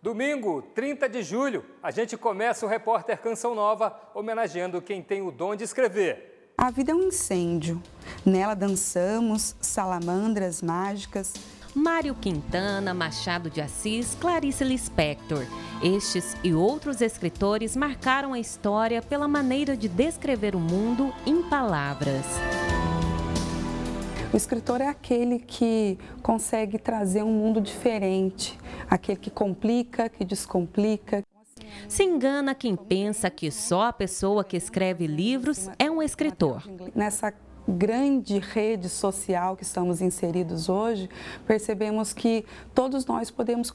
Domingo, 30 de julho, a gente começa o Repórter Canção Nova, homenageando quem tem o dom de escrever. A vida é um incêndio. Nela dançamos, salamandras mágicas. Mário Quintana, Machado de Assis, Clarice Lispector. Estes e outros escritores marcaram a história pela maneira de descrever o mundo em palavras. O escritor é aquele que consegue trazer um mundo diferente, aquele que complica, que descomplica. Se engana quem pensa que só a pessoa que escreve livros é um escritor. Nessa grande rede social que estamos inseridos hoje, percebemos que todos nós podemos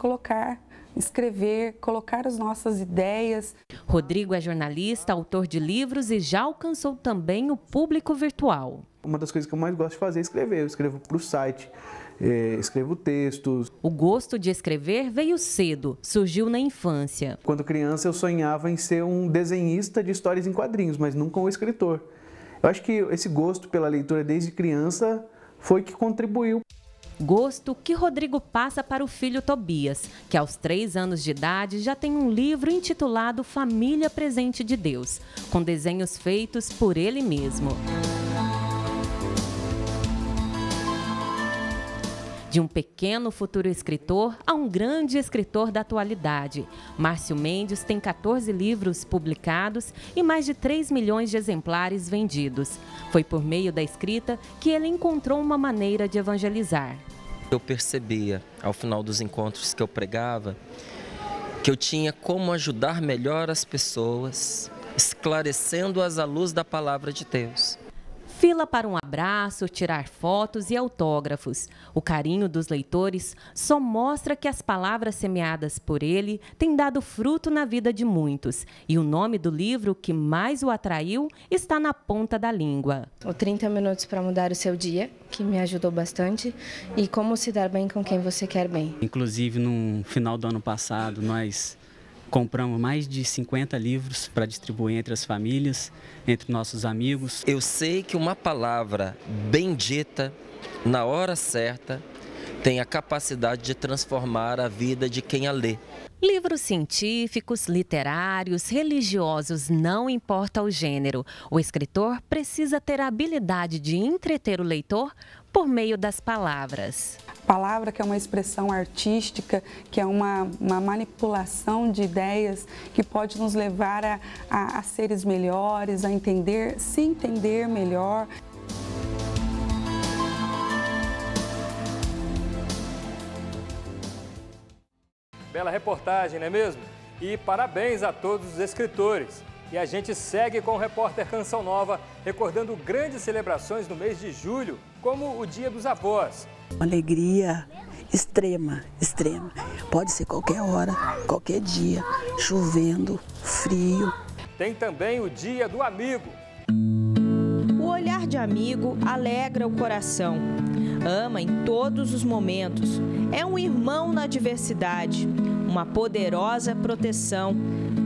escrever, colocar as nossas ideias. Rodrigo é jornalista, autor de livros e já alcançou também o público virtual. Uma das coisas que eu mais gosto de fazer é escrever. Eu escrevo para o site, escrevo textos. O gosto de escrever veio cedo, surgiu na infância. Quando criança eu sonhava em ser um desenhista de histórias em quadrinhos, mas nunca um escritor. Eu acho que esse gosto pela leitura desde criança foi que contribuiu. Gosto que Rodrigo passa para o filho Tobias, que aos 3 anos de idade já tem um livro intitulado Família Presente de Deus, com desenhos feitos por ele mesmo. De um pequeno futuro escritor a um grande escritor da atualidade. Márcio Mendes tem 14 livros publicados e mais de 3 milhões de exemplares vendidos. Foi por meio da escrita que ele encontrou uma maneira de evangelizar. Eu percebia, ao final dos encontros que eu pregava, que eu tinha como ajudar melhor as pessoas, esclarecendo-as à luz da palavra de Deus. Fila para um abraço, tirar fotos e autógrafos. O carinho dos leitores só mostra que as palavras semeadas por ele têm dado fruto na vida de muitos. E o nome do livro que mais o atraiu está na ponta da língua. O 30 minutos para mudar o seu dia, que me ajudou bastante, e como se dar bem com quem você quer bem. Inclusive, no final do ano passado, nós compramos mais de 50 livros para distribuir entre as famílias, entre nossos amigos. Eu sei que uma palavra bendita, na hora certa, tem a capacidade de transformar a vida de quem a lê. Livros científicos, literários, religiosos, não importa o gênero. O escritor precisa ter a habilidade de entreter o leitor por meio das palavras. Palavra que é uma expressão artística, que é uma manipulação de ideias que pode nos levar a seres melhores, a entender, se entender melhor. Bela reportagem, não é mesmo? E parabéns a todos os escritores. E a gente segue com o Repórter Canção Nova, recordando grandes celebrações no mês de julho, como o Dia dos Avós. Uma alegria extrema, extrema. Pode ser qualquer hora, qualquer dia, chovendo, frio. Tem também o Dia do Amigo. O olhar de amigo alegra o coração. Ama em todos os momentos. É um irmão na diversidade, uma poderosa proteção.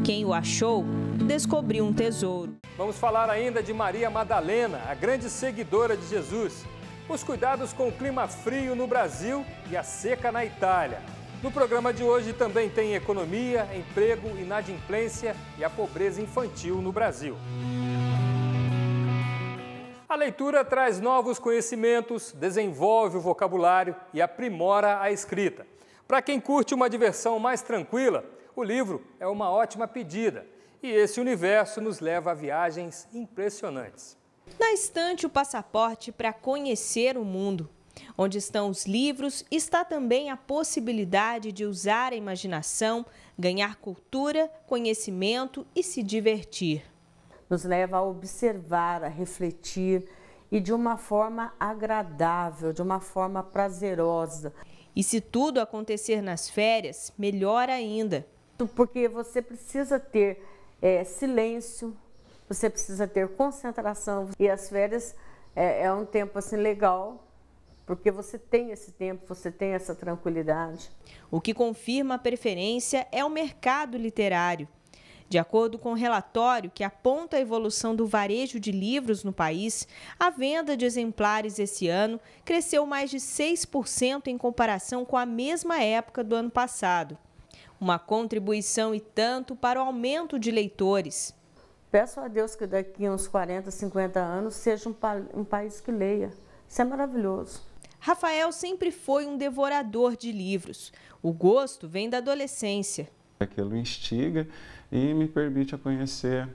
Quem o achou, descobriu um tesouro. Vamos falar ainda de Maria Madalena, a grande seguidora de Jesus. Os cuidados com o clima frio no Brasil e a seca na Itália. No programa de hoje também tem economia, emprego, inadimplência e a pobreza infantil no Brasil. A leitura traz novos conhecimentos, desenvolve o vocabulário e aprimora a escrita. Para quem curte uma diversão mais tranquila, o livro é uma ótima pedida. E esse universo nos leva a viagens impressionantes. Na estante, o passaporte para conhecer o mundo. Onde estão os livros, está também a possibilidade de usar a imaginação, ganhar cultura, conhecimento e se divertir. Nos leva a observar, a refletir e de uma forma agradável, de uma forma prazerosa. E se tudo acontecer nas férias, melhor ainda. Porque você precisa ter silêncio, você precisa ter concentração. E as férias é um tempo assim legal, porque você tem esse tempo, você tem essa tranquilidade. O que confirma a preferência é o mercado literário. De acordo com o relatório que aponta a evolução do varejo de livros no país, a venda de exemplares esse ano cresceu mais de 6% em comparação com a mesma época do ano passado. uma contribuição e tanto para o aumento de leitores. Peço a Deus que daqui a uns 40, 50 anos seja um país que leia. Isso é maravilhoso. Rafael sempre foi um devorador de livros. O gosto vem da adolescência. Aquilo instiga e me permite conhecer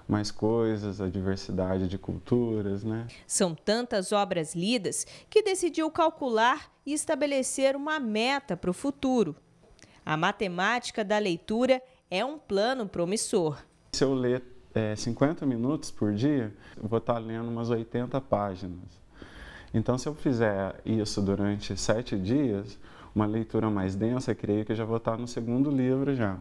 mais coisas, a diversidade de culturas, né? São tantas obras lidas que decidiu calcular e estabelecer uma meta para o futuro. A matemática da leitura é um plano promissor. Se eu ler 50 minutos por dia, eu vou estar lendo umas 80 páginas. Então, se eu fizer isso durante 7 dias, uma leitura mais densa, creio que eu já vou estar no segundo livro já.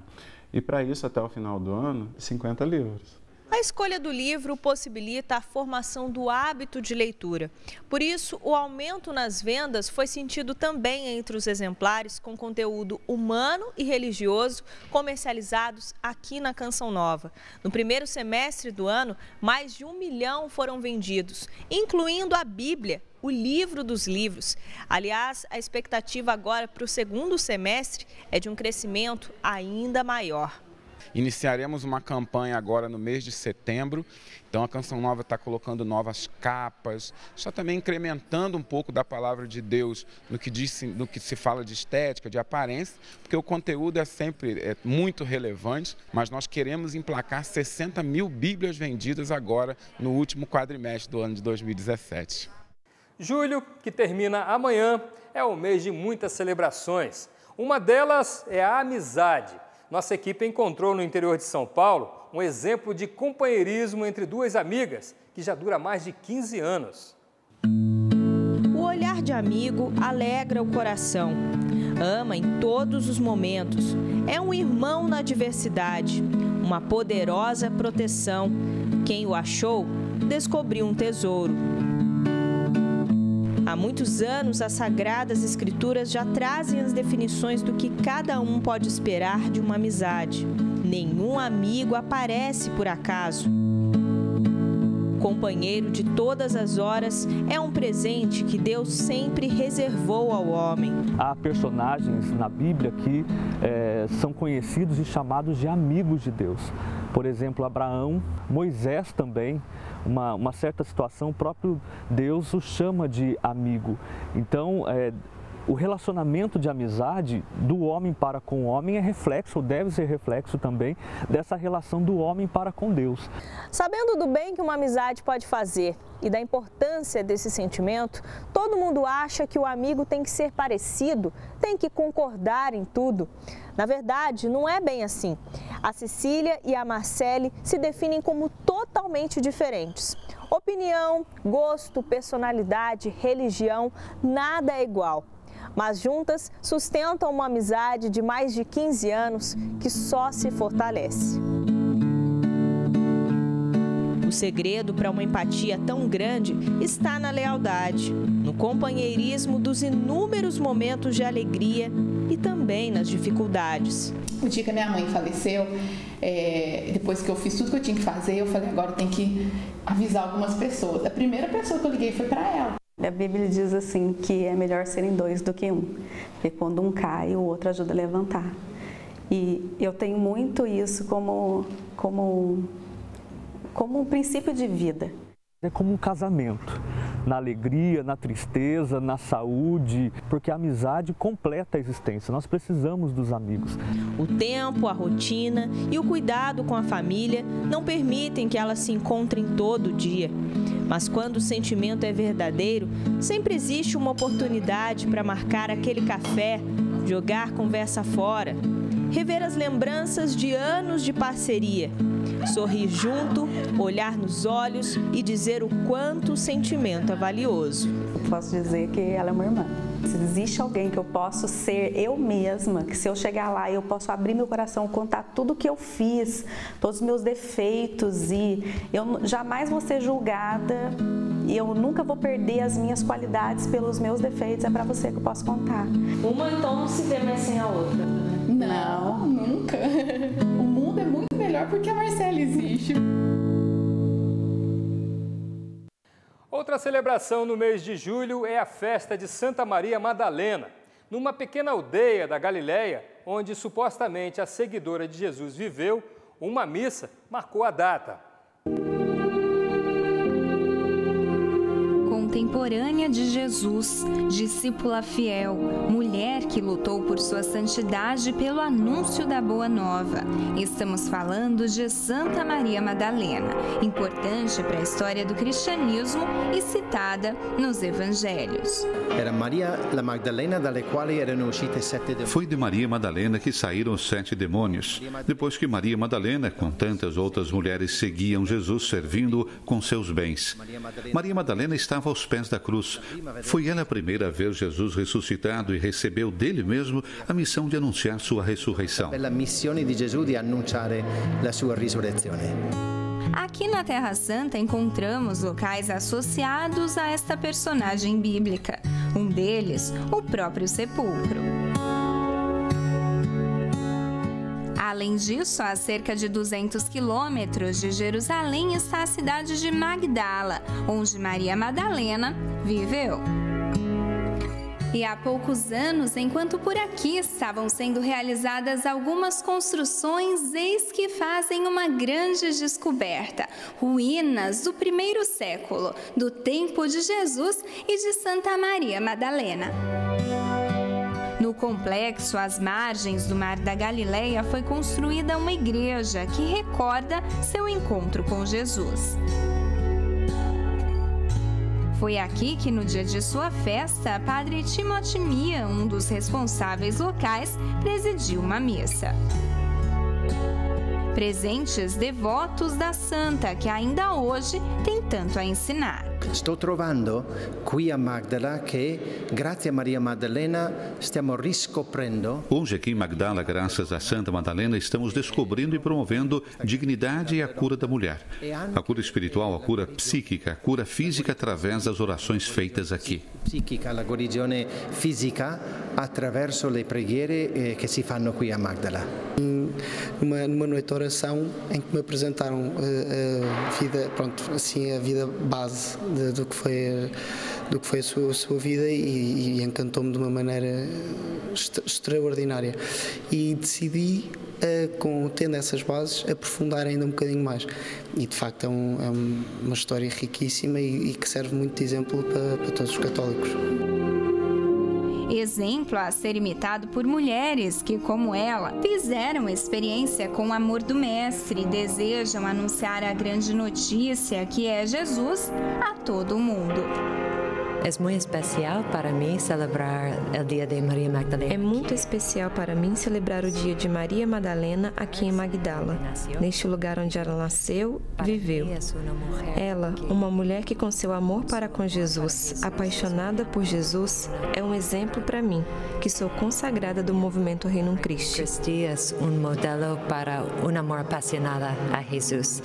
E para isso, até o final do ano, 50 livros. A escolha do livro possibilita a formação do hábito de leitura. Por isso, o aumento nas vendas foi sentido também entre os exemplares com conteúdo humano e religioso comercializados aqui na Canção Nova. No primeiro semestre do ano, mais de 1 milhão foram vendidos, incluindo a Bíblia, o livro dos livros. Aliás, a expectativa agora para o segundo semestre é de um crescimento ainda maior. Iniciaremos uma campanha agora no mês de setembro, então a Canção Nova está colocando novas capas, está também incrementando um pouco da palavra de Deus no que se fala de estética, de aparência, porque o conteúdo é sempre muito relevante, mas nós queremos emplacar 60 mil Bíblias vendidas agora no último quadrimestre do ano de 2017. Julho, que termina amanhã, é o mês de muitas celebrações. Uma delas é a amizade. Nossa equipe encontrou no interior de São Paulo um exemplo de companheirismo entre duas amigas que já dura mais de 15 anos. O olhar de amigo alegra o coração. Ama em todos os momentos. É um irmão na adversidade, uma poderosa proteção. Quem o achou, descobriu um tesouro. Há muitos anos, as Sagradas Escrituras já trazem as definições do que cada um pode esperar de uma amizade. Nenhum amigo aparece por acaso. Companheiro de todas as horas é um presente que Deus sempre reservou ao homem. Há personagens na Bíblia que são conhecidos e chamados de amigos de Deus. Por exemplo, Abraão, Moisés também. Uma certa situação, o próprio Deus o chama de amigo. Então, o relacionamento de amizade do homem para com o homem é reflexo, ou deve ser reflexo também, dessa relação do homem para com Deus. Sabendo do bem que uma amizade pode fazer e da importância desse sentimento, todo mundo acha que o amigo tem que ser parecido, tem que concordar em tudo. Na verdade, não é bem assim. A Cecília e a Marcele se definem como totalmente diferentes. Opinião, gosto, personalidade, religião, nada é igual. Mas juntas sustentam uma amizade de mais de 15 anos que só se fortalece. O segredo para uma empatia tão grande está na lealdade, no companheirismo dos inúmeros momentos de alegria e também nas dificuldades. O dia que a minha mãe faleceu, depois que eu fiz tudo que eu tinha que fazer, eu falei, agora eu tenho que avisar algumas pessoas. A primeira pessoa que eu liguei foi para ela. A Bíblia diz assim que é melhor serem 2 do que 1, porque quando um cai, o outro ajuda a levantar. E eu tenho muito isso como um princípio de vida. É como um casamento, na alegria, na tristeza, na saúde, porque a amizade completa a existência, nós precisamos dos amigos. O tempo, a rotina e o cuidado com a família não permitem que elas se encontrem todo dia. Mas quando o sentimento é verdadeiro, sempre existe uma oportunidade para marcar aquele café, jogar conversa fora, rever as lembranças de anos de parceria, sorrir junto, olhar nos olhos e dizer o quanto o sentimento é valioso. Eu posso dizer que ela é uma irmã. Se existe alguém que eu posso ser eu mesma, que se eu chegar lá eu posso abrir meu coração, contar tudo o que eu fiz, todos os meus defeitos, e eu jamais vou ser julgada e eu nunca vou perder as minhas qualidades pelos meus defeitos, é para você que eu posso contar. Uma então não se vê mais sem a outra? Não, nunca. O mundo é muito melhor porque a Marcele existe. Outra celebração no mês de julho é a festa de Santa Maria Madalena. Numa pequena aldeia da Galileia, onde supostamente a seguidora de Jesus viveu, uma missa marcou a data. Contemporânea de Jesus, discípula fiel, mulher que lutou por sua santidade pelo anúncio da Boa Nova. Estamos falando de Santa Maria Madalena, importante para a história do cristianismo e citada nos evangelhos. Era Maria la Magdalena, dalle quali erano uscite 7 demônios. Foi de Maria Madalena que saíram os 7 demônios, depois que Maria Madalena, com tantas outras mulheres, seguiam Jesus servindo com seus bens. Maria Madalena estava aos pés da cruz. Foi ela a primeira a ver Jesus ressuscitado e recebeu dele mesmo a missão de anunciar sua ressurreição. A missão de Jesus de anunciar a sua ressurreição. Aqui na Terra Santa encontramos locais associados a esta personagem bíblica. Um deles, o próprio sepulcro. Além disso, a cerca de 200 quilômetros de Jerusalém está a cidade de Magdala, onde Maria Madalena viveu. E há poucos anos, enquanto por aqui estavam sendo realizadas algumas construções, eis que fazem uma grande descoberta. Ruínas do primeiro século, do tempo de Jesus e de Santa Maria Madalena. No complexo, às margens do Mar da Galileia, foi construída uma igreja que recorda seu encontro com Jesus. Foi aqui que, no dia de sua festa, Padre Timothy Mia, um dos responsáveis locais, presidiu uma missa. Presentes devotos da santa, que ainda hoje tem tanto a ensinar. Estou trovando qui a Magdala que, grazie a Maria Madalena, stiamo riscoprendo. Hoje aqui em Magdala, graças a Santa Madalena, estamos descobrindo e promovendo dignidade e a cura da mulher. A cura espiritual, a cura psíquica, a cura física através das orações feitas aqui. Psíquica, a guarigione fisica attraverso le preghiere che si fanno qui a Magdala. Numa noite de oração em que me apresentaram a vida, pronto, assim, a vida base do que foi a sua vida e encantou-me de uma maneira extraordinária. E decidi, tendo essas bases, aprofundar ainda um bocadinho mais. E de facto é uma história riquíssima e que serve muito de exemplo para todos os católicos. Exemplo a ser imitado por mulheres que, como ela, fizeram experiência com o amor do Mestre e desejam anunciar a grande notícia que é Jesus a todo mundo. É muito especial para mim celebrar o dia de Maria Magdalena. É muito especial para mim celebrar o dia de Maria Madalena aqui em Magdala, neste lugar onde ela nasceu, viveu. Ela, uma mulher que com seu amor para com Jesus, apaixonada por Jesus, é um exemplo para mim, que sou consagrada do movimento Reino Christi. Cristi é um modelo para um amor apaixonado a Jesus.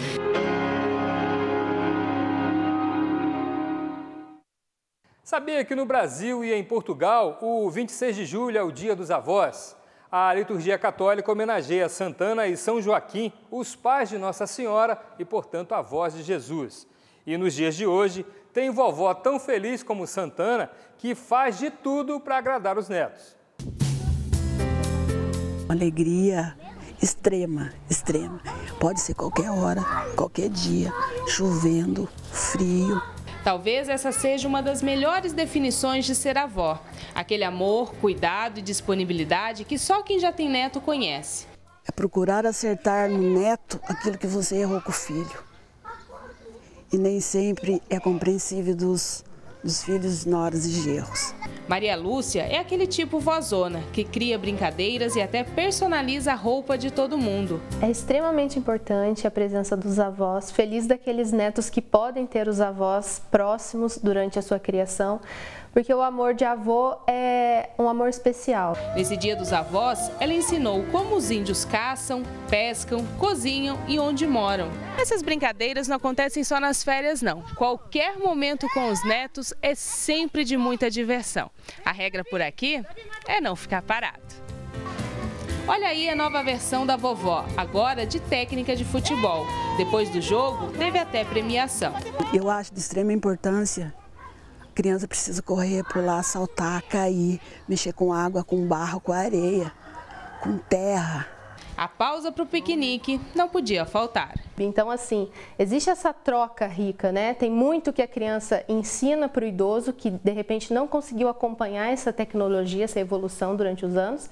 Sabia que no Brasil e em Portugal, o 26 de julho é o Dia dos Avós? A liturgia católica homenageia Santana e São Joaquim, os pais de Nossa Senhora e, portanto, avós de Jesus. E nos dias de hoje, tem vovó tão feliz como Santana que faz de tudo para agradar os netos. Uma alegria extrema, extrema. Pode ser qualquer hora, qualquer dia, chovendo, frio. Talvez essa seja uma das melhores definições de ser avó. Aquele amor, cuidado e disponibilidade que só quem já tem neto conhece. É procurar acertar no neto aquilo que você errou com o filho. E nem sempre é compreensível dos filhos, noras e genros. Maria Lúcia é aquele tipo vozona, que cria brincadeiras e até personaliza a roupa de todo mundo. É extremamente importante a presença dos avós, feliz daqueles netos que podem ter os avós próximos durante a sua criação, porque o amor de avô é um amor especial. Nesse Dia dos Avós, ela ensinou como os índios caçam, pescam, cozinham e onde moram. Essas brincadeiras não acontecem só nas férias, não. Qualquer momento com os netos é sempre de muita diversão. A regra por aqui é não ficar parado. Olha aí a nova versão da vovó, agora de técnica de futebol. Depois do jogo, teve até premiação. Eu acho de extrema importância criança precisa correr, pular, saltar, cair, mexer com água, com barro, com areia, com terra. A pausa para o piquenique não podia faltar. Então, assim, existe essa troca rica, né? Tem muito que a criança ensina para o idoso que, de repente, não conseguiu acompanhar essa tecnologia, essa evolução durante os anos,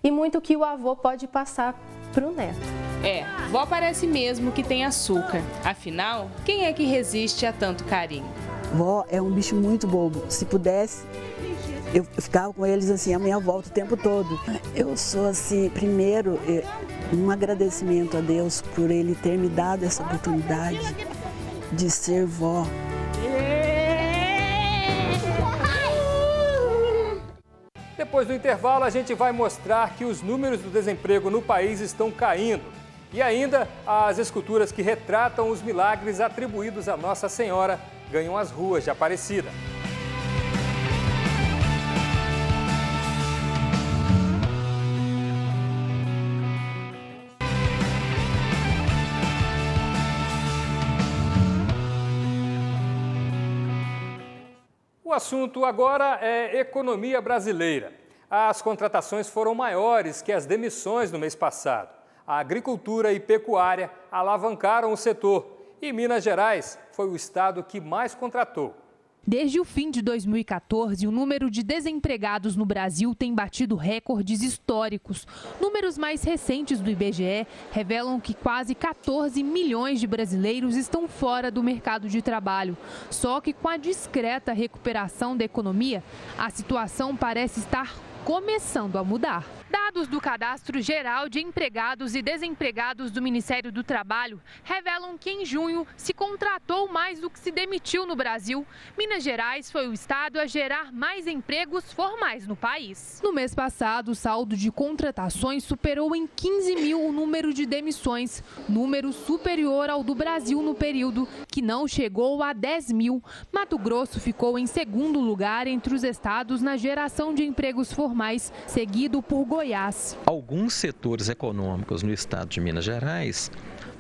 e muito que o avô pode passar para o neto. Vó parece mesmo que tem açúcar. Afinal, quem é que resiste a tanto carinho? Vó é um bicho muito bobo. Se pudesse, eu ficava com eles assim, a minha volta o tempo todo. Eu sou assim, primeiro, um agradecimento a Deus por Ele ter me dado essa oportunidade de ser vó. Depois do intervalo, a gente vai mostrar que os números do desemprego no país estão caindo. E ainda, as esculturas que retratam os milagres atribuídos a Nossa Senhora ganham as ruas de Aparecida. O assunto agora é economia brasileira. As contratações foram maiores que as demissões no mês passado. A agricultura e pecuária alavancaram o setor e Minas Gerais foi o estado que mais contratou. Desde o fim de 2014, o número de desempregados no Brasil tem batido recordes históricos. Números mais recentes do IBGE revelam que quase 14 milhões de brasileiros estão fora do mercado de trabalho. Só que com a discreta recuperação da economia, a situação parece estar começando a mudar. Dados do Cadastro Geral de Empregados e Desempregados do Ministério do Trabalho revelam que em junho se contratou mais do que se demitiu no Brasil. Minas Gerais foi o estado a gerar mais empregos formais no país. No mês passado, o saldo de contratações superou em 15 mil o número de demissões, número superior ao do Brasil no período, que não chegou a 10 mil. Mato Grosso ficou em segundo lugar entre os estados na geração de empregos formais, seguido por Goiás. Alguns setores econômicos no estado de Minas Gerais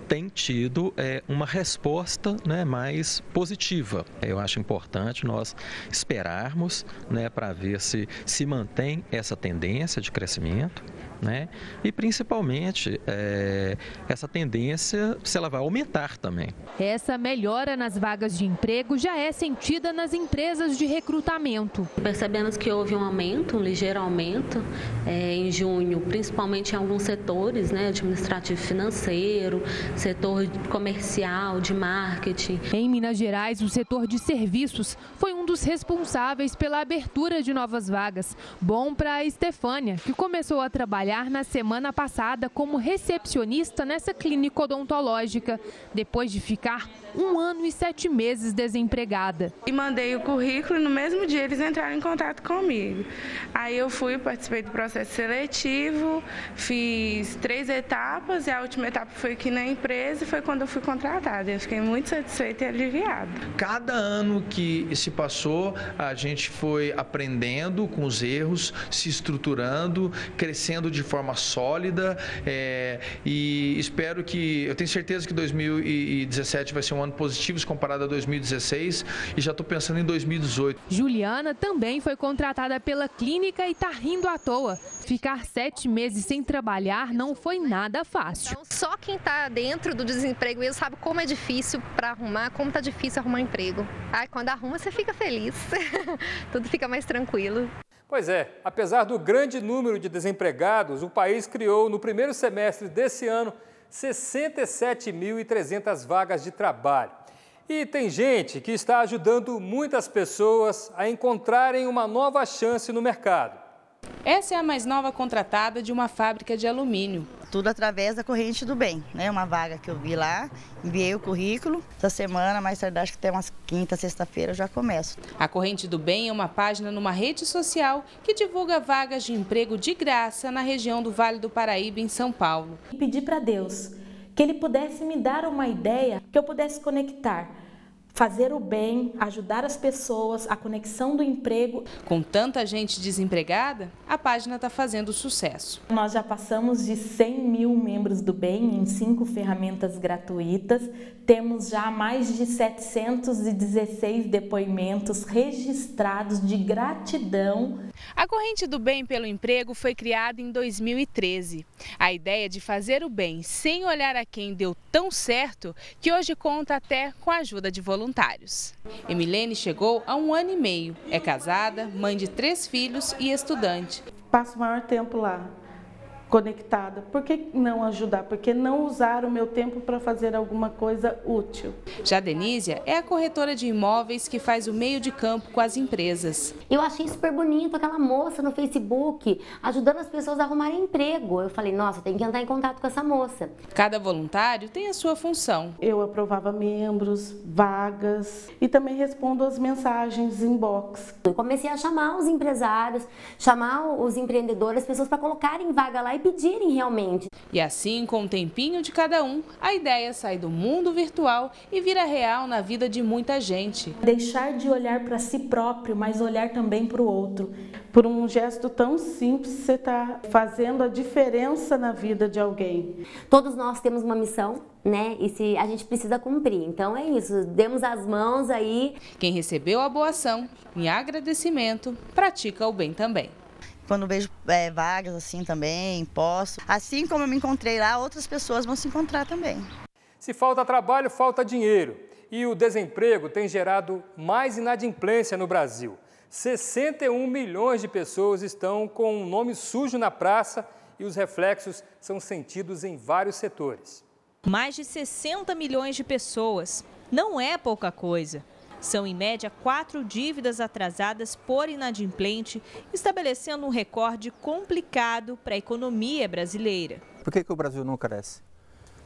têm tido uma resposta mais positiva. Eu acho importante nós esperarmos para ver se mantém essa tendência de crescimento. E principalmente essa tendência, se ela vai aumentar também. Essa melhora nas vagas de emprego já é sentida nas empresas de recrutamento. Percebemos que houve um ligeiro aumento em junho, principalmente em alguns setores, administrativo e financeiro, setor comercial, de marketing. Em Minas Gerais, o setor de serviços foi um dos responsáveis pela abertura de novas vagas. Bom para a Estefânia, que começou a trabalhar na semana passada como recepcionista nessa clínica odontológica, depois de ficar 1 ano e 7 meses desempregada. E mandei o currículo e no mesmo dia eles entraram em contato comigo. Aí eu participei do processo seletivo, fiz 3 etapas e a última etapa foi aqui na empresa e foi quando eu fui contratada. Eu fiquei muito satisfeita e aliviada. Cada ano que se passou, a gente foi aprendendo com os erros, se estruturando, crescendo de forma sólida e eu tenho certeza que 2017 vai ser um ano positivo comparado a 2016 e já estou pensando em 2018. Juliana também foi contratada pela clínica e está rindo à toa. Ficar 7 meses sem trabalhar não foi nada fácil. Então, só quem está dentro do desemprego mesmo sabe como é difícil para arrumar, como está difícil arrumar emprego. Quando arruma, você fica feliz, tudo fica mais tranquilo. Pois é, apesar do grande número de desempregados, o país criou no primeiro semestre desse ano 67.300 vagas de trabalho. E tem gente que está ajudando muitas pessoas a encontrarem uma nova chance no mercado. Essa é a mais nova contratada de uma fábrica de alumínio. Tudo através da Corrente do Bem, uma vaga que eu vi lá, enviei o currículo. Essa semana, mais tarde, acho que até umas quinta, sexta-feira eu já começo. A Corrente do Bem é uma página numa rede social que divulga vagas de emprego de graça na região do Vale do Paraíba, em São Paulo. Pedi para Deus que Ele pudesse me dar uma ideia que eu pudesse conectar fazer o bem, ajudar as pessoas, a conexão do emprego. Com tanta gente desempregada, a página está fazendo sucesso. Nós já passamos de 100 mil membros do bem em 5 ferramentas gratuitas. Temos já mais de 716 depoimentos registrados de gratidão. A Corrente do Bem pelo Emprego foi criada em 2013. A ideia de fazer o bem sem olhar a quem deu tão certo que hoje conta até com a ajuda de voluntários. Emilene chegou há 1 ano e meio. É casada, mãe de 3 filhos e estudante. Passo o maior tempo lá, conectada. Por que não ajudar? Por que não usar o meu tempo para fazer alguma coisa útil? Já Denísia é a corretora de imóveis que faz o meio de campo com as empresas. Eu achei super bonito aquela moça no Facebook ajudando as pessoas a arrumarem emprego. Eu falei, nossa, tem que entrar em contato com essa moça. Cada voluntário tem a sua função. Eu aprovava membros, vagas e também respondo as mensagens inbox. Eu comecei a chamar os empresários, chamar os empreendedores, as pessoas para colocarem vaga lá e pedirem realmente. E assim, com um tempinho de cada um, a ideia sai do mundo virtual e vira real na vida de muita gente. Deixar de olhar para si próprio, mas olhar também para o outro. Por um gesto tão simples, você está fazendo a diferença na vida de alguém. Todos nós temos uma missão, né? E a gente precisa cumprir. Então é isso, demos as mãos aí. Quem recebeu a boa ação, em agradecimento, pratica o bem também. Quando vejo vagas assim também, posso. Assim como eu me encontrei lá, outras pessoas vão se encontrar também. Se falta trabalho, falta dinheiro. E o desemprego tem gerado mais inadimplência no Brasil. 61 milhões de pessoas estão com um nome sujo na praça e os reflexos são sentidos em vários setores. Mais de 60 milhões de pessoas. Não é pouca coisa. São, em média, 4 dívidas atrasadas por inadimplente, estabelecendo um recorde complicado para a economia brasileira. Por que o Brasil não cresce?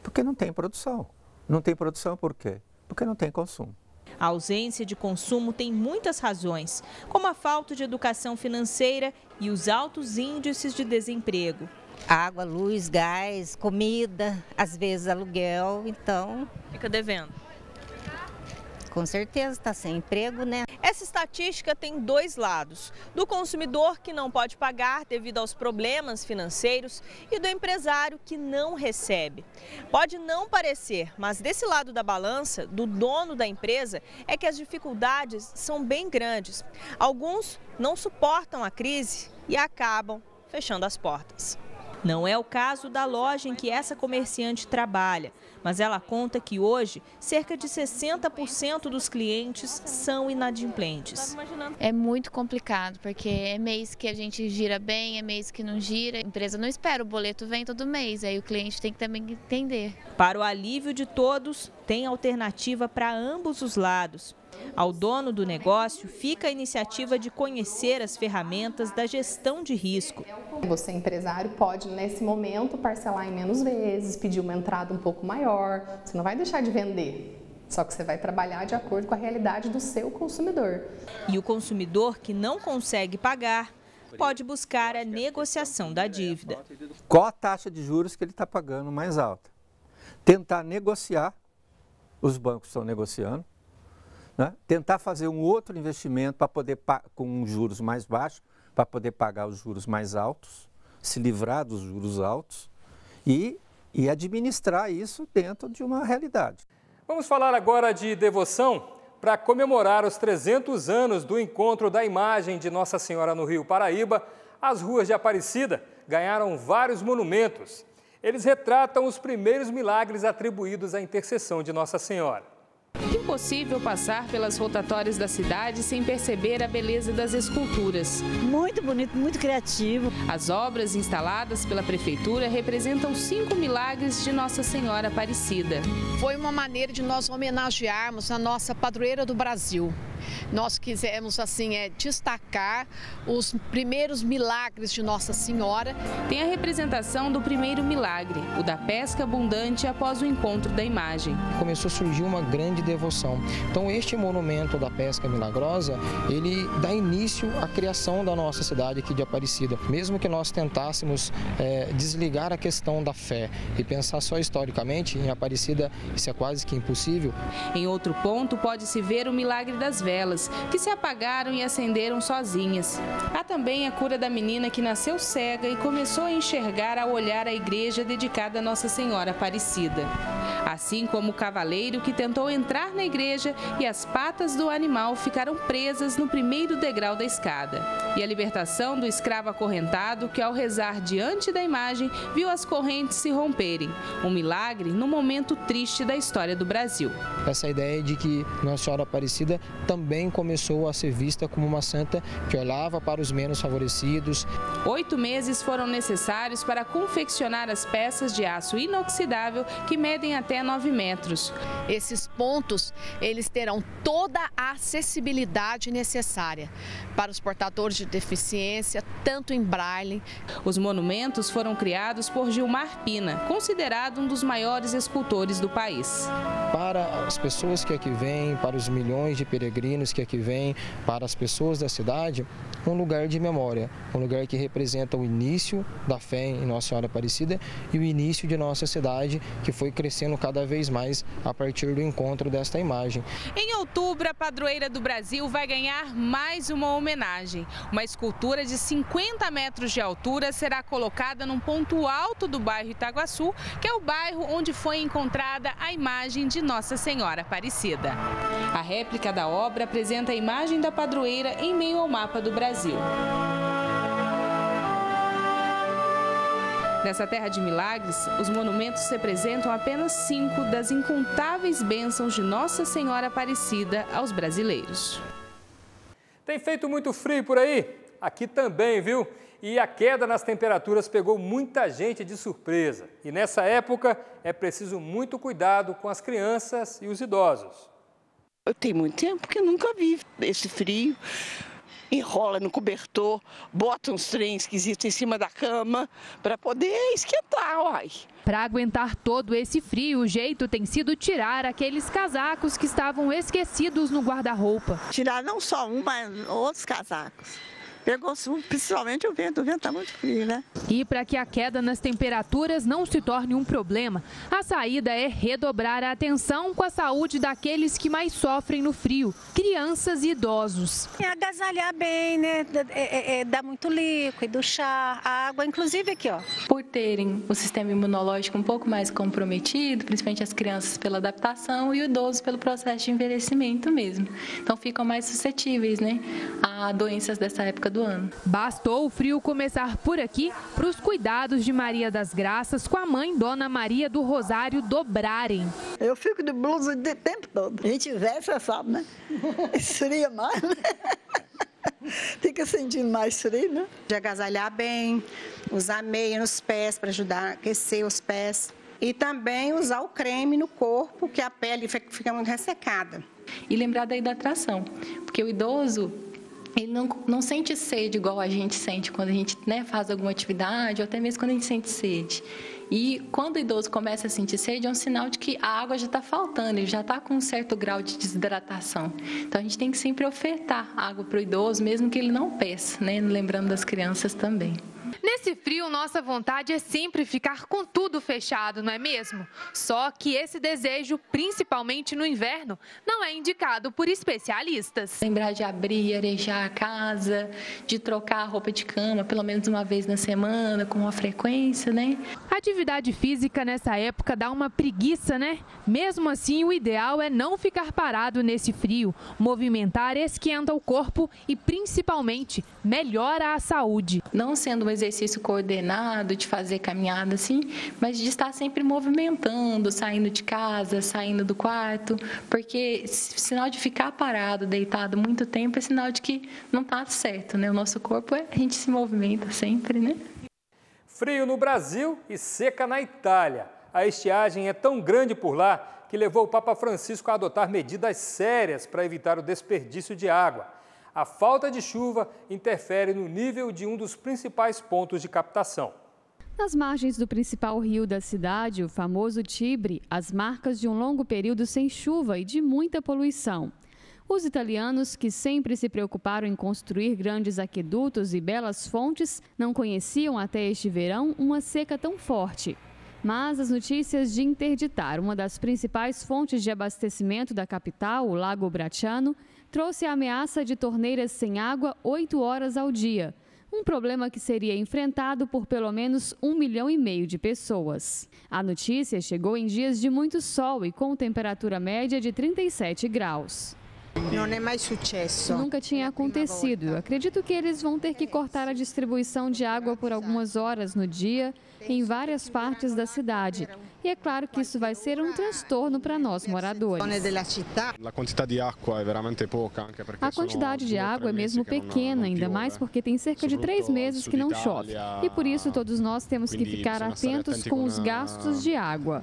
Porque não tem produção. Não tem produção por quê? Porque não tem consumo. A ausência de consumo tem muitas razões, como a falta de educação financeira e os altos índices de desemprego. Água, luz, gás, comida, às vezes aluguel, então... Fica devendo. Com certeza, está sem emprego, né? Essa estatística tem 2 lados. Do consumidor que não pode pagar devido aos problemas financeiros e do empresário que não recebe. Pode não parecer, mas desse lado da balança, do dono da empresa, é que as dificuldades são bem grandes. Alguns não suportam a crise e acabam fechando as portas. Não é o caso da loja em que essa comerciante trabalha, mas ela conta que hoje cerca de 60% dos clientes são inadimplentes. É muito complicado, porque é mês que a gente gira bem, é mês que não gira. A empresa não espera, o boleto vem todo mês, aí o cliente tem que também entender. Para o alívio de todos, tem alternativa para ambos os lados. Ao dono do negócio fica a iniciativa de conhecer as ferramentas da gestão de risco. Você, empresário, pode, nesse momento, parcelar em menos vezes, pedir uma entrada um pouco maior. Você não vai deixar de vender, só que você vai trabalhar de acordo com a realidade do seu consumidor. E o consumidor que não consegue pagar pode buscar a negociação da dívida. Qual a taxa de juros que ele está pagando mais alta? Tentar negociar, os bancos estão negociando. Né? Tentar fazer um outro investimento para poder, com juros mais baixos, para poder pagar os juros mais altos, se livrar dos juros altos e administrar isso dentro de uma realidade. Vamos falar agora de devoção. Para comemorar os 300 anos do encontro da imagem de Nossa Senhora no Rio Paraíba, as ruas de Aparecida ganharam vários monumentos. Eles retratam os primeiros milagres atribuídos à intercessão de Nossa Senhora. Impossível passar pelas rotatórias da cidade sem perceber a beleza das esculturas. Muito bonito, muito criativo. As obras instaladas pela Prefeitura representam 5 milagres de Nossa Senhora Aparecida. Foi uma maneira de nós homenagearmos a nossa padroeira do Brasil. Nós quisemos, assim, destacar os primeiros milagres de Nossa Senhora. Tem a representação do primeiro milagre, o da pesca abundante após o encontro da imagem. Começou a surgir uma grande devoção construção. Então este monumento da pesca milagrosa, ele dá início à criação da nossa cidade aqui de Aparecida. Mesmo que nós tentássemos desligar a questão da fé e pensar só historicamente, em Aparecida isso é quase que impossível. Em outro ponto pode-se ver o milagre das velas, que se apagaram e acenderam sozinhas. Há também a cura da menina que nasceu cega e começou a enxergar ao olhar a igreja dedicada a Nossa Senhora Aparecida. Assim como o cavaleiro que tentou entrar na igreja e as patas do animal ficaram presas no primeiro degrau da escada. E a libertação do escravo acorrentado que, ao rezar diante da imagem, viu as correntes se romperem. Um milagre no momento triste da história do Brasil. Essa ideia de que Nossa Senhora Aparecida também começou a ser vista como uma santa que olhava para os menos favorecidos. 8 meses foram necessários para confeccionar as peças de aço inoxidável que medem até 9 metros. Esses pontos, eles terão toda a acessibilidade necessária para os portadores de deficiência, tanto em braille. Os monumentos foram criados por Gilmar Pina, considerado um dos maiores escultores do país. Para as pessoas que aqui vêm, para os milhões de peregrinos que aqui vêm, para as pessoas da cidade, um lugar de memória, um lugar que representa o início da fé em Nossa Senhora Aparecida e o início de nossa cidade, que foi crescendo cada vez mais a partir do encontro desta imagem. Em outubro, a padroeira do Brasil vai ganhar mais uma homenagem. Uma escultura de 50 metros de altura será colocada num ponto alto do bairro Itaguaçu, que é o bairro onde foi encontrada a imagem de Nossa Senhora Aparecida. A réplica da obra apresenta a imagem da padroeira em meio ao mapa do Brasil. Nessa terra de milagres, os monumentos representam apenas 5 das incontáveis bênçãos de Nossa Senhora Aparecida aos brasileiros. Tem feito muito frio por aí? Aqui também, viu? E a queda nas temperaturas pegou muita gente de surpresa. E nessa época é preciso muito cuidado com as crianças e os idosos. Eu tenho muito tempo que eu nunca vi esse frio. Enrola no cobertor, bota uns trem esquisitos em cima da cama para poder esquentar, uai. Para aguentar todo esse frio, o jeito tem sido tirar aqueles casacos que estavam esquecidos no guarda-roupa. Tirar não só um, mas outros casacos. Pegou principalmente o vento está muito frio, né? E para que a queda nas temperaturas não se torne um problema, a saída é redobrar a atenção com a saúde daqueles que mais sofrem no frio, crianças e idosos. Agasalhar bem, né? Dá muito líquido, chá, água, inclusive aqui, ó. Por terem o sistema imunológico um pouco mais comprometido, principalmente as crianças pela adaptação e o idoso pelo processo de envelhecimento mesmo. Então ficam mais suscetíveis, né, a doenças dessa época do ano. Bastou o frio começar por aqui para os cuidados de Maria das Graças com a mãe Dona Maria do Rosário dobrarem. Eu fico de blusa o tempo todo. A gente veste, você sabe, né? Esfria mais, né? Fica sentindo mais frio, né? De agasalhar bem, usar meia nos pés para ajudar a aquecer os pés. E também usar o creme no corpo, que a pele fica muito ressecada. E lembrar da hidratação, porque o idoso ele não sente sede igual a gente sente quando a gente, né, faz alguma atividade, ou até mesmo quando a gente sente sede. E quando o idoso começa a sentir sede, é um sinal de que a água já está faltando, ele já está com um certo grau de desidratação. Então a gente tem que sempre ofertar água para o idoso, mesmo que ele não peça, né? Lembrando das crianças também. Nesse frio, nossa vontade é sempre ficar com tudo fechado, não é mesmo? Só que esse desejo, principalmente no inverno, não é indicado por especialistas. Lembrar de abrir e arejar a casa, de trocar a roupa de cama pelo menos uma vez na semana, com uma frequência, né? Atividade física nessa época dá uma preguiça, né? Mesmo assim, o ideal é não ficar parado nesse frio. Movimentar esquenta o corpo e, principalmente, melhora a saúde. Não sendo um exercício coordenado, de fazer caminhada assim, mas de estar sempre movimentando, saindo de casa, saindo do quarto, porque sinal de ficar parado, deitado muito tempo é sinal de que não está certo, né? O nosso corpo, a gente se movimenta sempre, né? Frio no Brasil e seca na Itália. A estiagem é tão grande por lá que levou o Papa Francisco a adotar medidas sérias para evitar o desperdício de água. A falta de chuva interfere no nível de um dos principais pontos de captação. Nas margens do principal rio da cidade, o famoso Tibre, as marcas de um longo período sem chuva e de muita poluição. Os italianos, que sempre se preocuparam em construir grandes aquedutos e belas fontes, não conheciam até este verão uma seca tão forte. Mas as notícias de interditar uma das principais fontes de abastecimento da capital, o Lago Bracciano, trouxe a ameaça de torneiras sem água 8 horas ao dia. Um problema que seria enfrentado por pelo menos 1,5 milhão de pessoas. A notícia chegou em dias de muito sol e com temperatura média de 37 graus. Não é mais sucesso. Nunca tinha acontecido. Eu acredito que eles vão ter que cortar a distribuição de água por algumas horas no dia em várias partes da cidade. E é claro que isso vai ser um transtorno para nós moradores. A quantidade de água é mesmo pequena, ainda mais porque tem cerca de 3 meses que não chove. E por isso todos nós temos que ficar atentos com os gastos de água.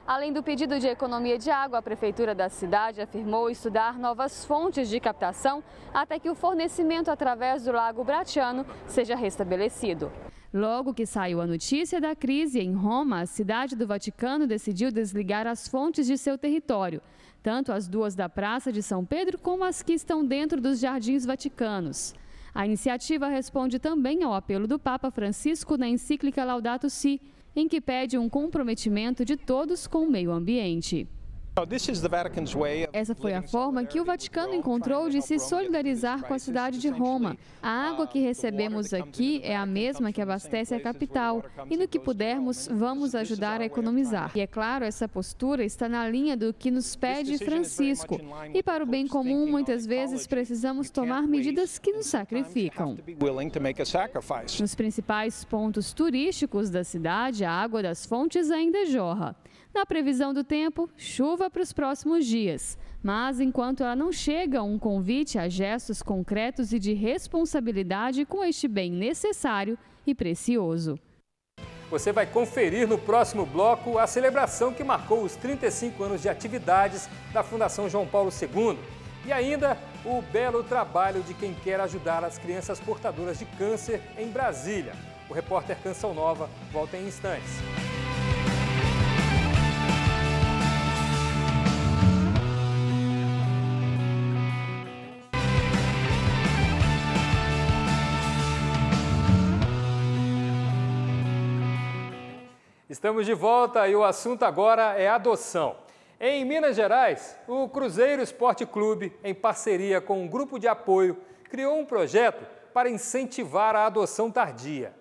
Além do pedido de economia de água, a prefeitura da cidade afirmou estudar novas fontes de captação até que o fornecimento através do Lago Bracciano seja restabelecido. Logo que saiu a notícia da crise em Roma, a cidade do Vaticano decidiu desligar as fontes de seu território, tanto as 2 da Praça de São Pedro como as que estão dentro dos Jardins Vaticanos. A iniciativa responde também ao apelo do Papa Francisco na encíclica Laudato Si, em que pede um comprometimento de todos com o meio ambiente. Essa foi a forma que o Vaticano encontrou de se solidarizar com a cidade de Roma. A água que recebemos aqui é a mesma que abastece a capital e no que pudermos vamos ajudar a economizar. E é claro, essa postura está na linha do que nos pede Francisco. E para o bem comum, muitas vezes precisamos tomar medidas que nos sacrificam. Nos principais pontos turísticos da cidade, a água das fontes ainda jorra. Na previsão do tempo, chuva para os próximos dias. Mas, enquanto ela não chega, um convite a gestos concretos e de responsabilidade com este bem necessário e precioso. Você vai conferir no próximo bloco a celebração que marcou os 35 anos de atividades da Fundação João Paulo II. E ainda o belo trabalho de quem quer ajudar as crianças portadoras de câncer em Brasília. O repórter Canção Nova volta em instantes. Estamos de volta e o assunto agora é adoção. Em Minas Gerais, o Cruzeiro Esporte Clube, em parceria com um grupo de apoio, criou um projeto para incentivar a adoção tardia.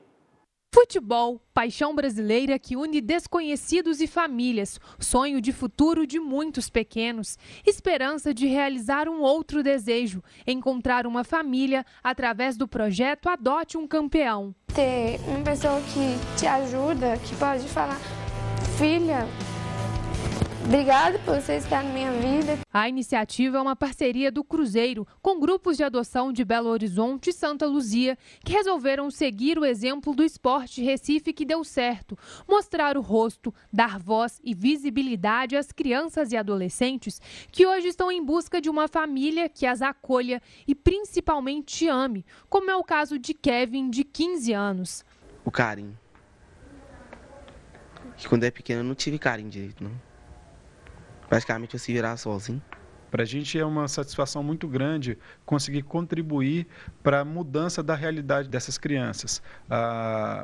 Futebol, paixão brasileira que une desconhecidos e famílias, sonho de futuro de muitos pequenos, esperança de realizar um outro desejo, encontrar uma família através do projeto Adote um Campeão. Ter uma pessoa que te ajuda, que pode falar, filha, obrigada por você estar na minha vida. A iniciativa é uma parceria do Cruzeiro com grupos de adoção de Belo Horizonte e Santa Luzia, que resolveram seguir o exemplo do Esporte Recife que deu certo, mostrar o rosto, dar voz e visibilidade às crianças e adolescentes que hoje estão em busca de uma família que as acolha e principalmente ame, como é o caso de Kevin, de 15 anos. O carinho. Quando eu era pequeno eu não tive carinho direito, não. Praticamente eu se virar sozinho. Para a gente é uma satisfação muito grande conseguir contribuir para a mudança da realidade dessas crianças.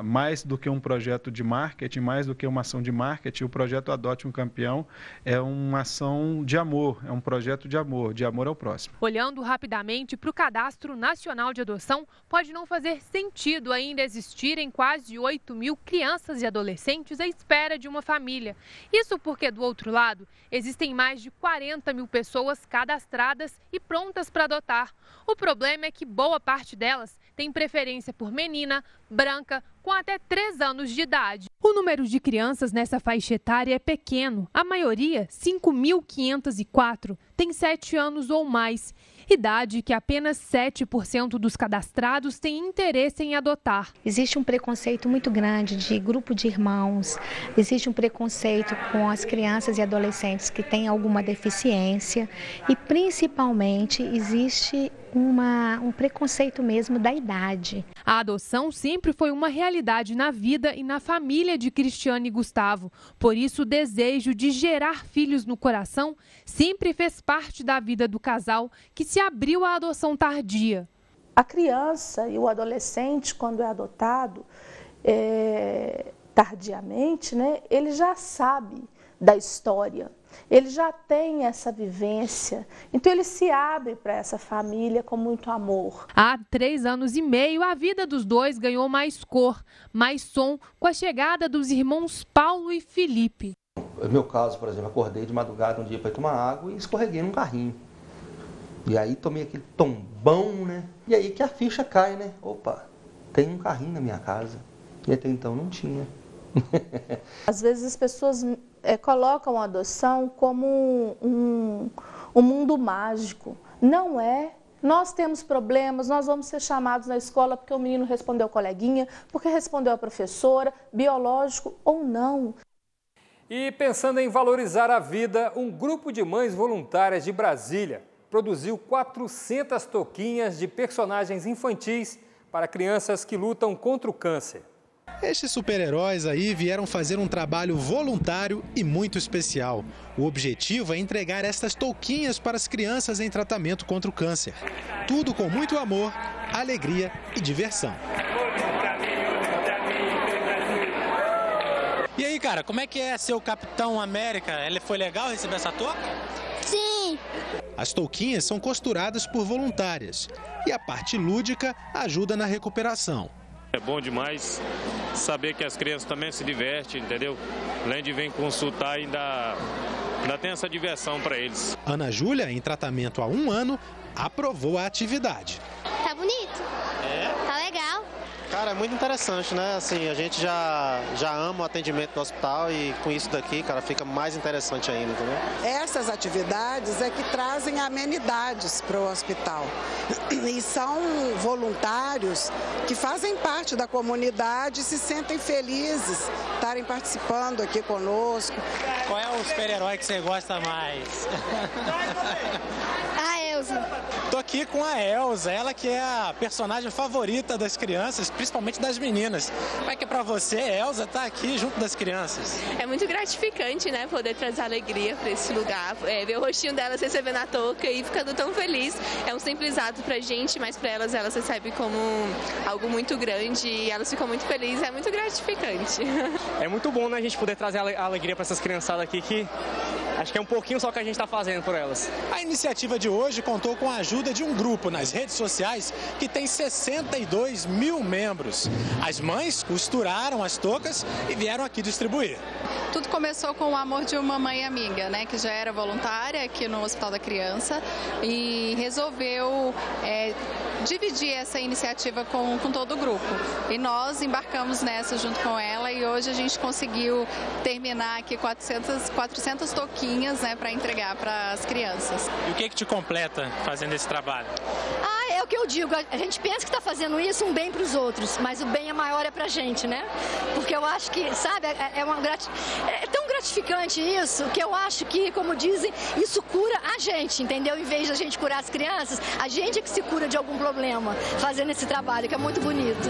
Mais do que um projeto de marketing, mais do que uma ação de marketing, o projeto Adote um Campeão é uma ação de amor, é um projeto de amor ao próximo. Olhando rapidamente para o Cadastro Nacional de Adoção, pode não fazer sentido ainda existirem quase 8 mil crianças e adolescentes à espera de uma família. Isso porque, do outro lado, existem mais de 40 mil pessoas cadastradas e prontas para adotar. O problema é que boa parte delas tem preferência por menina, branca, com até 3 anos de idade. O número de crianças nessa faixa etária é pequeno. A maioria, 5.504, tem 7 anos ou mais. Idade que apenas 7% dos cadastrados têm interesse em adotar. Existe um preconceito muito grande de grupo de irmãos, existe um preconceito com as crianças e adolescentes que têm alguma deficiência e principalmente existe um preconceito mesmo da idade. A adoção sempre foi uma realidade na vida e na família de Cristiane e Gustavo. Por isso, o desejo de gerar filhos no coração sempre fez parte da vida do casal, que se abriu à adoção tardia. A criança e o adolescente, quando é adotado tardiamente, né, ele já sabe da história, ele já tem essa vivência, então ele se abre para essa família com muito amor. Há 3 anos e meio, a vida dos dois ganhou mais cor, mais som, com a chegada dos irmãos Paulo e Felipe. No meu caso, por exemplo, acordei de madrugada um dia para ir tomar água e escorreguei num carrinho. E aí tomei aquele tombão, né? E aí que a ficha cai, né? Opa, tem um carrinho na minha casa. E até então não tinha. Às vezes as pessoas colocam a adoção como um mundo mágico. Não é. Nós temos problemas, nós vamos ser chamados na escola porque o menino respondeu a coleguinha, porque respondeu a professora, biológico ou não. E pensando em valorizar a vida, um grupo de mães voluntárias de Brasília produziu 400 touquinhas de personagens infantis para crianças que lutam contra o câncer. Estes super-heróis aí vieram fazer um trabalho voluntário e muito especial. O objetivo é entregar estas touquinhas para as crianças em tratamento contra o câncer. Tudo com muito amor, alegria e diversão. E aí, cara, como é que é ser o Capitão América? Foi legal receber essa touca? Sim! As touquinhas são costuradas por voluntárias e a parte lúdica ajuda na recuperação. É bom demais saber que as crianças também se divertem, entendeu? Além de vir consultar, ainda tem essa diversão para eles. Ana Júlia, em tratamento há 1 ano, aprovou a atividade. Tá bonito? É? Tá legal. Cara, é muito interessante, né? Assim, a gente já ama o atendimento no hospital e com isso daqui, cara, fica mais interessante ainda, entendeu? Essas atividades é que trazem amenidades para o hospital. E são voluntários que fazem parte da comunidade e se sentem felizes estarem participando aqui conosco. Qual é o super-herói que você gosta mais? A Elsa. Tô aqui com a Elsa, ela que é a personagem favorita das crianças, principalmente das meninas. Como é que pra você, Elsa, tá aqui junto das crianças? É muito gratificante, né, poder trazer alegria para esse lugar, ver o rostinho delas recebendo a touca e ficando tão feliz. É um simples ato pra gente, mas pra elas recebem como algo muito grande e elas ficam muito felizes, é muito gratificante. É muito bom, né, a gente poder trazer a alegria para essas criançadas aqui, que acho que é um pouquinho só que a gente está fazendo por elas. A iniciativa de hoje contou com a ajuda de um grupo nas redes sociais que tem 62 mil membros. As mães costuraram as toucas e vieram aqui distribuir. Tudo começou com o amor de uma mãe amiga, né, que já era voluntária aqui no Hospital da Criança e resolveu dividir essa iniciativa com todo o grupo. E nós embarcamos nessa junto com ela e hoje a gente conseguiu terminar aqui 400 touquinhas, né, para entregar para as crianças. E o que te completa fazendo esse trabalho? É o que eu digo, a gente pensa que está fazendo isso um bem para os outros, mas o bem é maior para a gente, né? Porque eu acho que, sabe, é tão gratificante isso, que eu acho que, como dizem, isso cura a gente, entendeu? Em vez de a gente curar as crianças, a gente é que se cura de algum problema fazendo esse trabalho, que é muito bonito.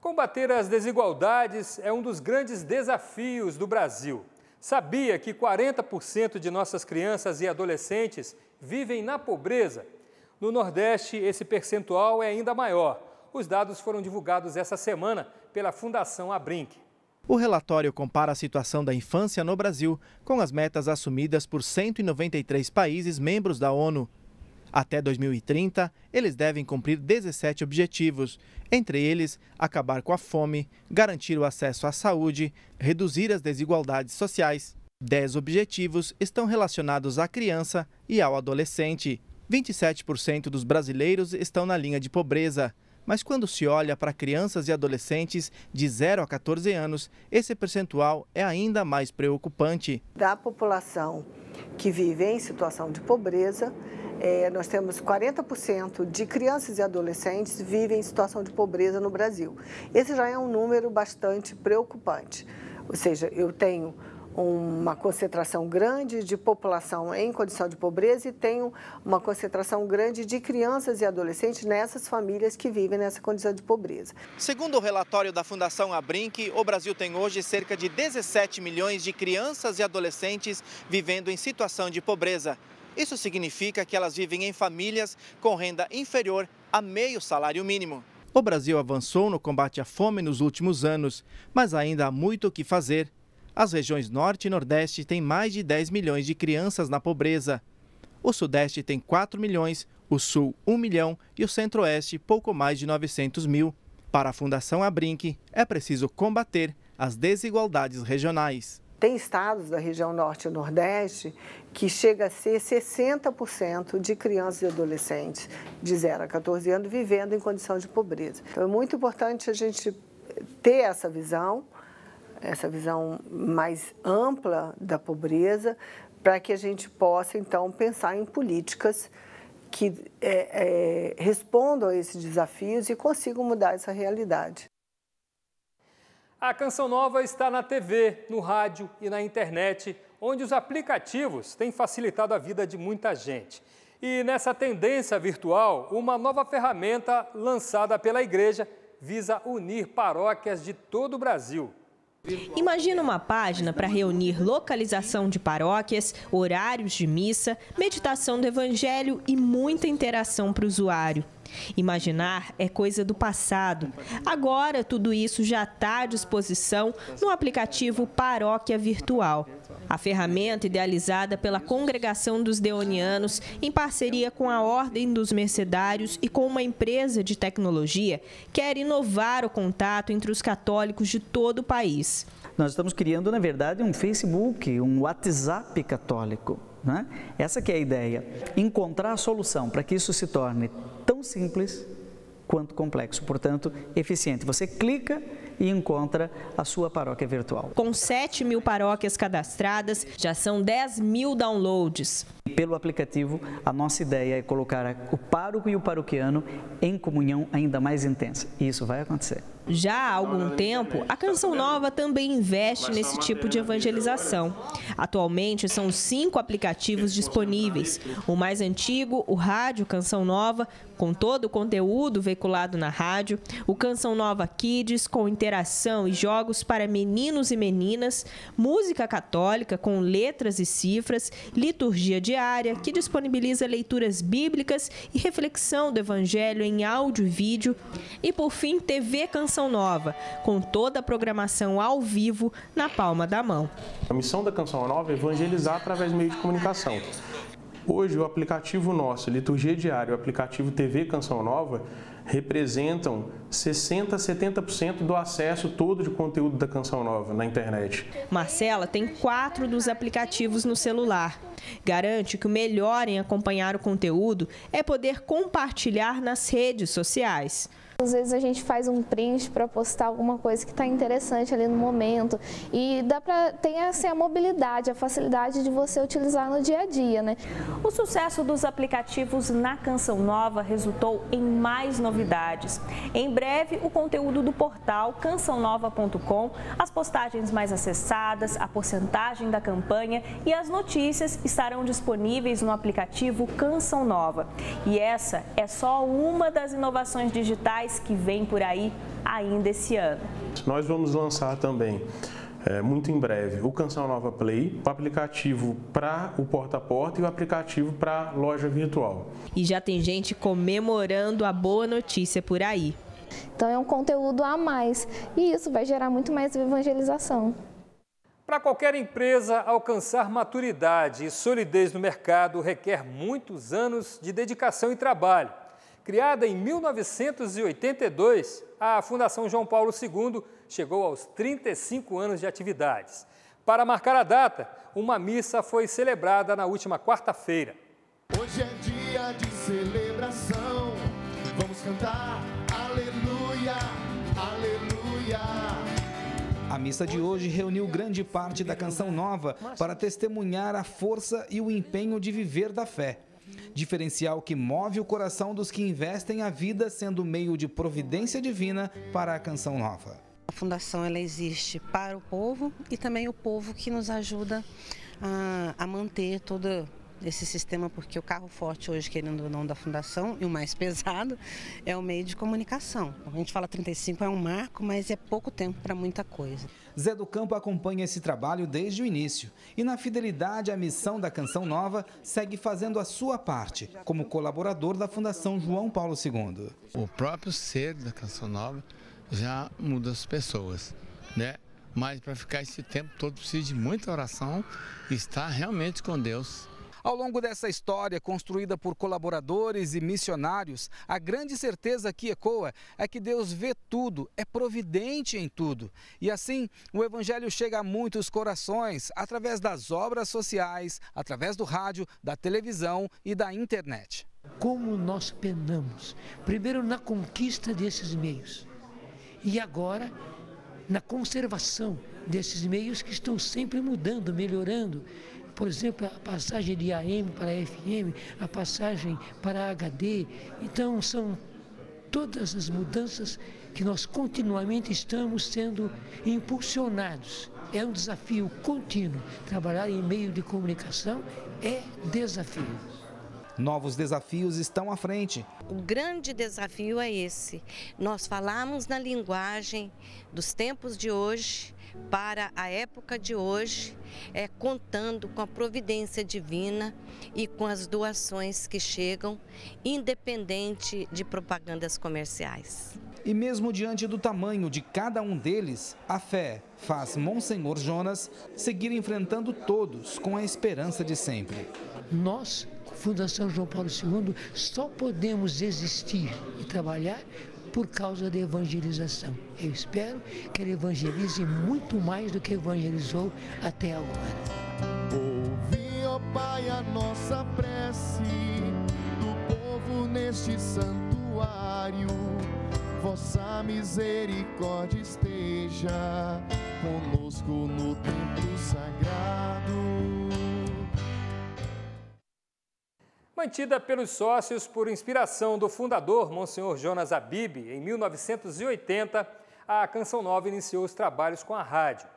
Combater as desigualdades é um dos grandes desafios do Brasil. Sabia que 40% de nossas crianças e adolescentes vivem na pobreza? No Nordeste, esse percentual é ainda maior. Os dados foram divulgados essa semana pela Fundação Abrinq. O relatório compara a situação da infância no Brasil com as metas assumidas por 193 países membros da ONU. Até 2030, eles devem cumprir 17 objetivos, entre eles acabar com a fome, garantir o acesso à saúde, reduzir as desigualdades sociais. 10 objetivos estão relacionados à criança e ao adolescente. 27% dos brasileiros estão na linha de pobreza. Mas quando se olha para crianças e adolescentes de 0 a 14 anos, esse percentual é ainda mais preocupante. Da população que vive em situação de pobreza, nós temos 40% de crianças e adolescentes vivem em situação de pobreza no Brasil. Esse já é um número bastante preocupante. Ou seja, eu tenho uma concentração grande de população em condição de pobreza e tenho uma concentração grande de crianças e adolescentes nessas famílias que vivem nessa condição de pobreza. Segundo o relatório da Fundação Abrinq, o Brasil tem hoje cerca de 17 milhões de crianças e adolescentes vivendo em situação de pobreza. Isso significa que elas vivem em famílias com renda inferior a meio salário mínimo. O Brasil avançou no combate à fome nos últimos anos, mas ainda há muito o que fazer. As regiões Norte e Nordeste têm mais de 10 milhões de crianças na pobreza. O Sudeste tem 4 milhões, o Sul 1 milhão e o Centro-Oeste pouco mais de 900 mil. Para a Fundação Abrinq, é preciso combater as desigualdades regionais. Tem estados da região Norte e Nordeste que chega a ser 60% de crianças e adolescentes de 0 a 14 anos vivendo em condição de pobreza. Então é muito importante a gente ter essa visão mais ampla da pobreza, para que a gente possa, então, pensar em políticas que respondam a esses desafios e consigam mudar essa realidade. A Canção Nova está na TV, no rádio e na internet, onde os aplicativos têm facilitado a vida de muita gente. E nessa tendência virtual, uma nova ferramenta lançada pela igreja visa unir paróquias de todo o Brasil. Imagina uma página para reunir localização de paróquias, horários de missa, meditação do evangelho e muita interação para o usuário. Imaginar é coisa do passado. Agora, tudo isso já está à disposição no aplicativo Paróquia Virtual. A ferramenta, idealizada pela Congregação dos Deonianos, em parceria com a Ordem dos Mercedários e com uma empresa de tecnologia, quer inovar o contato entre os católicos de todo o país. Nós estamos criando, na verdade, um Facebook, um WhatsApp católico. Né? Essa que é a ideia, encontrar a solução para que isso se torne tão simples quanto complexo, portanto, eficiente. Você clica e encontra a sua paróquia virtual. Com 7 mil paróquias cadastradas, já são 10 mil downloads. Pelo aplicativo, a nossa ideia é colocar o pároco e o paroquiano em comunhão ainda mais intensa. E isso vai acontecer. Já há algum tempo, a Canção Nova também investe nesse tipo de evangelização. Atualmente, são 5 aplicativos disponíveis. O mais antigo, o Rádio Canção Nova, com todo o conteúdo veiculado na rádio. O Canção Nova Kids, com interação e jogos para meninos e meninas. Música católica, com letras e cifras. Liturgia diária, que disponibiliza leituras bíblicas e reflexão do evangelho em áudio e vídeo. E, por fim, TV Canção Nova, com toda a programação ao vivo na palma da mão. A missão da Canção Nova é evangelizar através do meio de comunicação. Hoje, o aplicativo nosso, Liturgia Diária, o aplicativo TV Canção Nova, representam 60% a 70% do acesso todo de conteúdo da Canção Nova na internet. Marcela tem 4 dos aplicativos no celular. Garante que o melhor em acompanhar o conteúdo é poder compartilhar nas redes sociais. Às vezes a gente faz um print para postar alguma coisa que está interessante ali no momento e dá para ter a mobilidade, a facilidade de você utilizar no dia a dia, né? O sucesso dos aplicativos na Canção Nova resultou em mais novidades. Em breve, o conteúdo do portal cançãonova.com, as postagens mais acessadas, a porcentagem da campanha e as notícias estarão disponíveis no aplicativo Canção Nova. E essa é só uma das inovações digitais que vem por aí ainda esse ano. Nós vamos lançar também, muito em breve, o Canção Nova Play, o aplicativo para o porta a porta e o aplicativo para loja virtual. E já tem gente comemorando a boa notícia por aí. Então é um conteúdo a mais e isso vai gerar muito mais evangelização. Para qualquer empresa alcançar maturidade e solidez no mercado requer muitos anos de dedicação e trabalho. Criada em 1982, a Fundação João Paulo II chegou aos 35 anos de atividades. Para marcar a data, uma missa foi celebrada na última quarta-feira. Hoje é dia dia de celebração. Vamos cantar aleluia, aleluia. A missa de hoje reuniu grande parte da Canção Nova para testemunhar a força e o empenho de viver da fé. Diferencial que move o coração dos que investem a vida sendo meio de providência divina para a Canção Nova. A Fundação ela existe para o povo e também o povo que nos ajuda a manter todo esse sistema, porque o carro forte hoje, querendo ou não, da Fundação, e o mais pesado, é o meio de comunicação. A gente fala 35 é um marco, mas é pouco tempo para muita coisa. Zé do Campo acompanha esse trabalho desde o início e, na fidelidade à missão da Canção Nova, segue fazendo a sua parte, como colaborador da Fundação João Paulo II. O próprio ser da Canção Nova já muda as pessoas, né? Mas para ficar esse tempo todo precisa de muita oração e estar realmente com Deus. Ao longo dessa história, construída por colaboradores e missionários, a grande certeza que ecoa é que Deus vê tudo, é providente em tudo. E assim, o Evangelho chega a muitos corações através das obras sociais, através do rádio, da televisão e da internet. Como nós penamos, primeiro na conquista desses meios e agora na conservação desses meios que estão sempre mudando, melhorando. Por exemplo, a passagem de AM para FM, a passagem para HD. Então, são todas as mudanças que nós continuamente estamos sendo impulsionados. É um desafio contínuo. Trabalhar em meio de comunicação é desafio. Novos desafios estão à frente. O grande desafio é esse. Nós falamos na linguagem dos tempos de hoje, para a época de hoje, contando com a providência divina e com as doações que chegam, independente de propagandas comerciais. E mesmo diante do tamanho de cada um deles, a fé faz Monsenhor Jonas seguir enfrentando todos com a esperança de sempre. Nós, Fundação João Paulo II, só podemos existir e trabalhar por causa da evangelização. Eu espero que ela evangelize muito mais do que evangelizou até agora. Ouvi, ó Pai, a nossa prece do povo neste santuário. Vossa misericórdia esteja conosco no templo sagrado. Mantida pelos sócios por inspiração do fundador, Monsenhor Jonas Abib, em 1980, a Canção Nova iniciou os trabalhos com a rádio.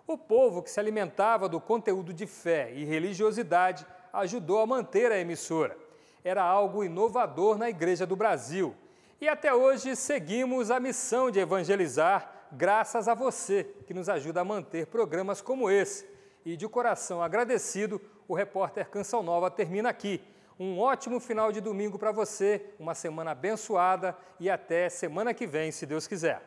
O povo que se alimentava do conteúdo de fé e religiosidade ajudou a manter a emissora. Era algo inovador na Igreja do Brasil. E até hoje seguimos a missão de evangelizar, graças a você, que nos ajuda a manter programas como esse. E de coração agradecido, o repórter Canção Nova termina aqui. Um ótimo final de domingo para você, uma semana abençoada e até semana que vem, se Deus quiser.